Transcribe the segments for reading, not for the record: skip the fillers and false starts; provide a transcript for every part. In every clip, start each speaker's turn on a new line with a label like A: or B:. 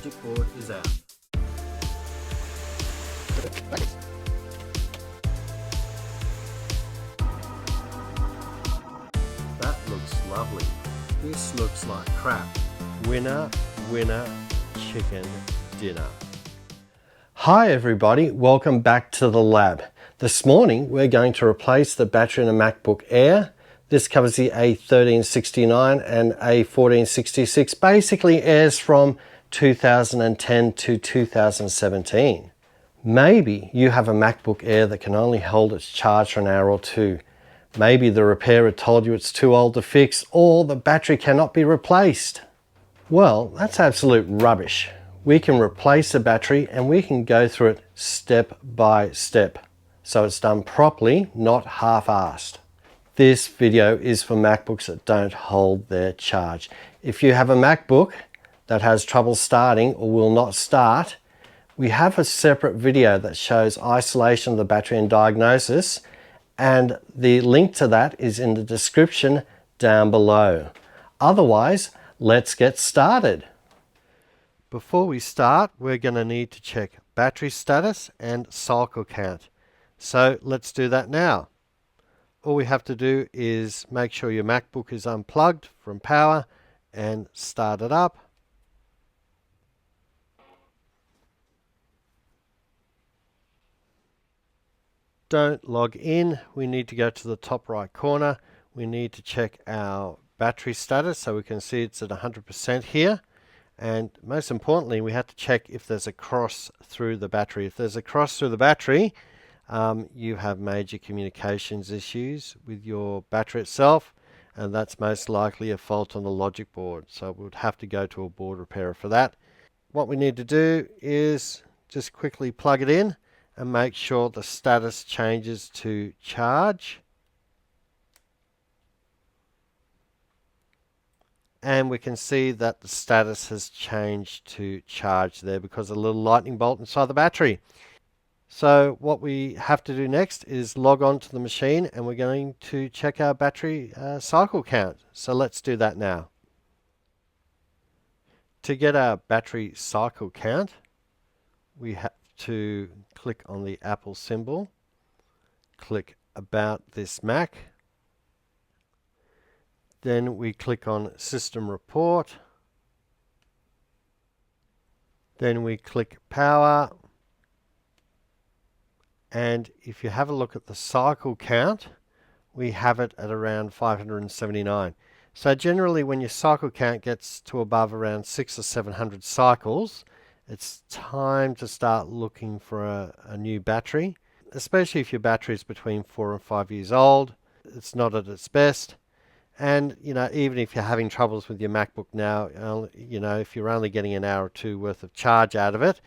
A: logic board is out. That looks lovely. This looks like crap. Winner, winner, chicken dinner. Hi everybody, welcome back to the lab. This morning we're going to replace the battery in a MacBook Air. This covers the A1469 and A1466, basically Airs from 2010 to 2017. Maybe you have a MacBook Air that can only hold its charge for an hour or two. Maybe the repairer told you it's too old to fix, or the battery cannot be replaced. Well, that's absolute rubbish. We can replace the battery and we can go through it step by step, so it's done properly, not half-assed. This video is for MacBooks that don't hold their charge. If you have a MacBook that has trouble starting or will not start, we have a separate video that shows isolation of the battery and diagnosis, and the link to that is in the description down below. Otherwise, let's get started. Before we start, we're going to need to check battery status and cycle count. So let's do that now. All we have to do is make sure your MacBook is unplugged from power and start it up. Don't log in. We need to go to the top right corner. We need to check our battery status so we can see it's at 100% here. And most importantly, we have to check if there's a cross through the battery. If there's a cross through the battery, you have major communications issues with your battery itself, and that's most likely a fault on the logic board. So we would have to go to a board repairer for that. What we need to do is just quickly plug it in and make sure the status changes to charge. And we can see that the status has changed to charge there because of a little lightning bolt inside the battery. So what we have to do next is log on to the machine, and we're going to check our battery cycle count. So let's do that now. To get our battery cycle count, we have to click on the Apple symbol, click About This Mac. Then we click on System Report. Then we click Power. And if you have a look at the cycle count, we have it at around 579. So generally when your cycle count gets to above around 600 or 700 cycles, it's time to start looking for a new battery, especially if your battery is between 4 and 5 years old. It's not at its best. And, you know, even if you're having troubles with your MacBook now, you know, if you're only getting an hour or two worth of charge out of it,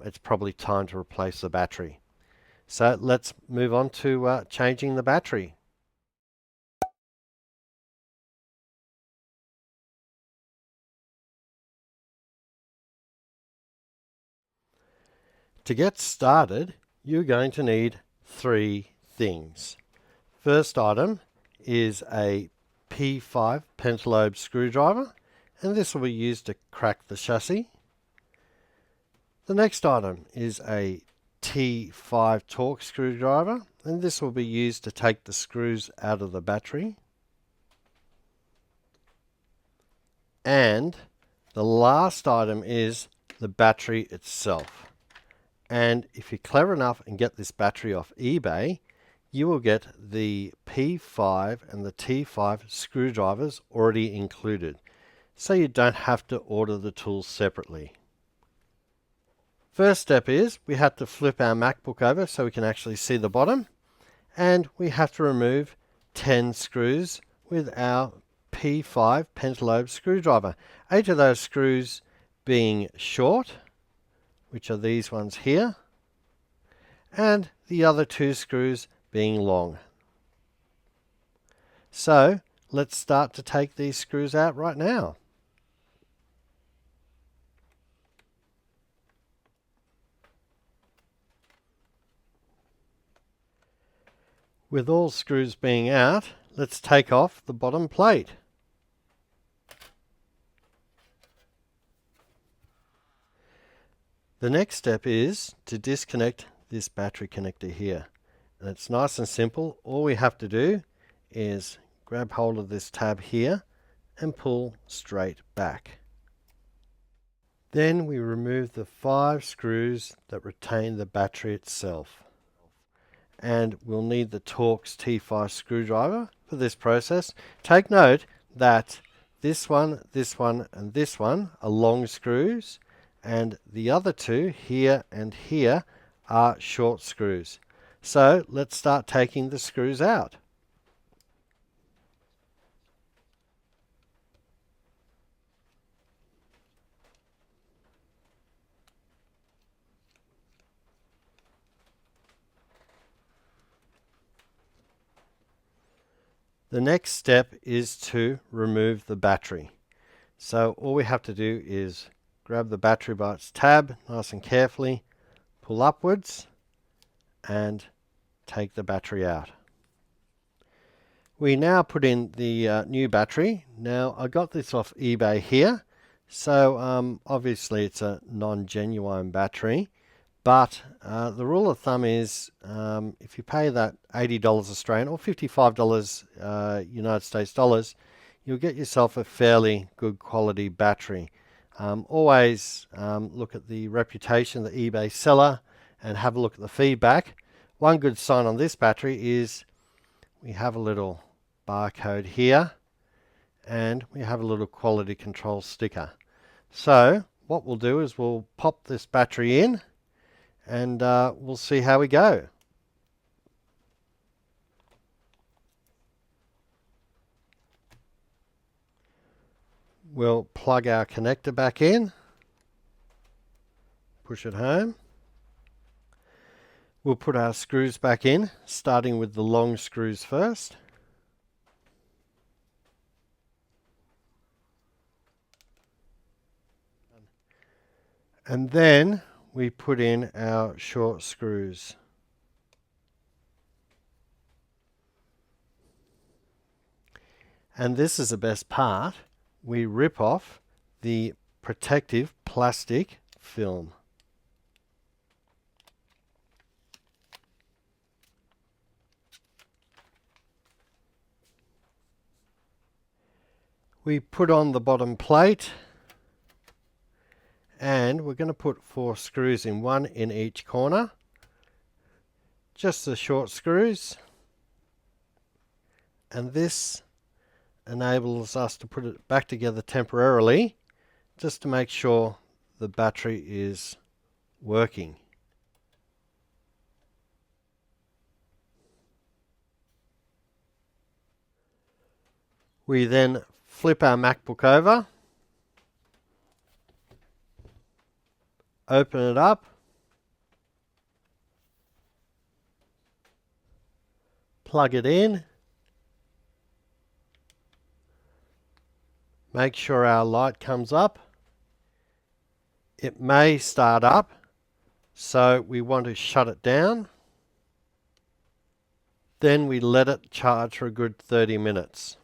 A: it's probably time to replace the battery. So let's move on to changing the battery. To get started, you're going to need 3 things. First item is a P5 Pentalobe Screwdriver, and this will be used to crack the chassis. The next item is a T5 Torx Screwdriver, and this will be used to take the screws out of the battery. And the last item is the battery itself. And if you're clever enough and get this battery off eBay, you will get the P5 and the T5 screwdrivers already included, so you don't have to order the tools separately. First step is we have to flip our MacBook over so we can actually see the bottom, and we have to remove 10 screws with our P5 Pentalobe screwdriver. 8 of those screws being short, which are these ones here, and the other 2 screws being long. So let's start to take these screws out right now. With all screws being out, let's take off the bottom plate. The next step is to disconnect this battery connector here. And it's nice and simple. All we have to do is grab hold of this tab here and pull straight back. Then we remove the 5 screws that retain the battery itself. And we'll need the Torx T5 screwdriver for this process. Take note that this one, and this one are long screws, and the other two, here and here, are short screws. So let's start taking the screws out. The next step is to remove the battery. So all we have to do is grab the battery by its tab nice and carefully, pull upwards and take the battery out. We now put in the new battery. Now I got this off eBay here, so obviously it's a non-genuine battery, but the rule of thumb is if you pay that $80 Australian or $55 United States dollars, you'll get yourself a fairly good quality battery. Always look at the reputation of the eBay seller and have a look at the feedback. One good sign on this battery is we have a little barcode here and we have a little quality control sticker. So what we'll do is we'll pop this battery in and we'll see how we go. We'll plug our connector back in, push it home. We'll put our screws back in, starting with the long screws first. And then we put in our short screws. And this is the best part. We rip off the protective plastic film. We put on the bottom plate and we're going to put 4 screws in, 1 in each corner. Just the short screws. And this enables us to put it back together temporarily just to make sure the battery is working. We then flip our MacBook over, open it up, plug it in, make sure our light comes up. It may start up, so we want to shut it down. Then we let it charge for a good 30 minutes.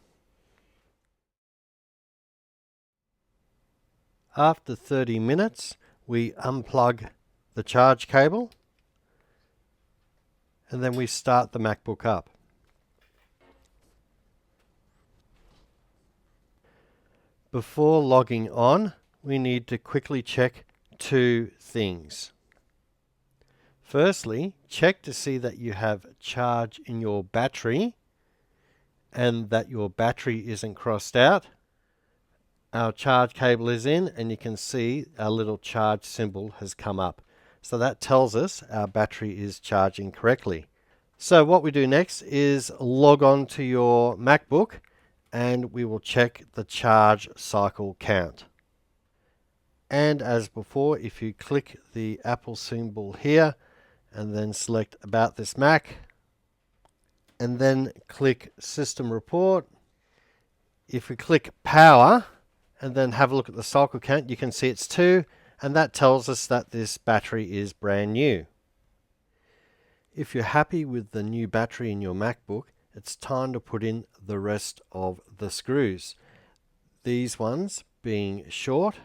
A: After 30 minutes, we unplug the charge cable and then we start the MacBook up. Before logging on, we need to quickly check 2 things. Firstly, check to see that you have charge in your battery and that your battery isn't crossed out. Our charge cable is in and you can see our little charge symbol has come up. So that tells us our battery is charging correctly. So what we do next is log on to your MacBook and we will check the charge cycle count. And as before, if you click the Apple symbol here and then select About This Mac and then click System Report, if we click Power and then have a look at the cycle count, you can see it's 2, and that tells us that this battery is brand new. If you're happy with the new battery in your MacBook, it's time to put in the rest of the screws. These ones being short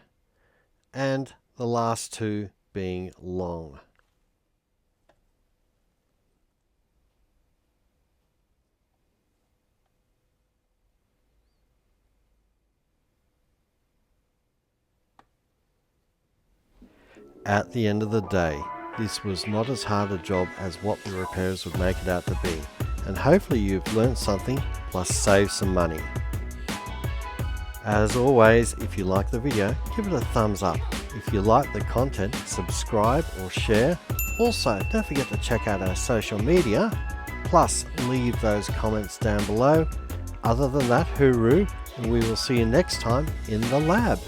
A: and the last 2 being long. At the end of the day, this was not as hard a job as what the repairers would make it out to be, and hopefully you've learnt something plus saved some money. As always, if you like the video, give it a thumbs up. If you like the content, subscribe or share. Also, don't forget to check out our social media, plus leave those comments down below. Other than that, hooroo, and we will see you next time in the lab.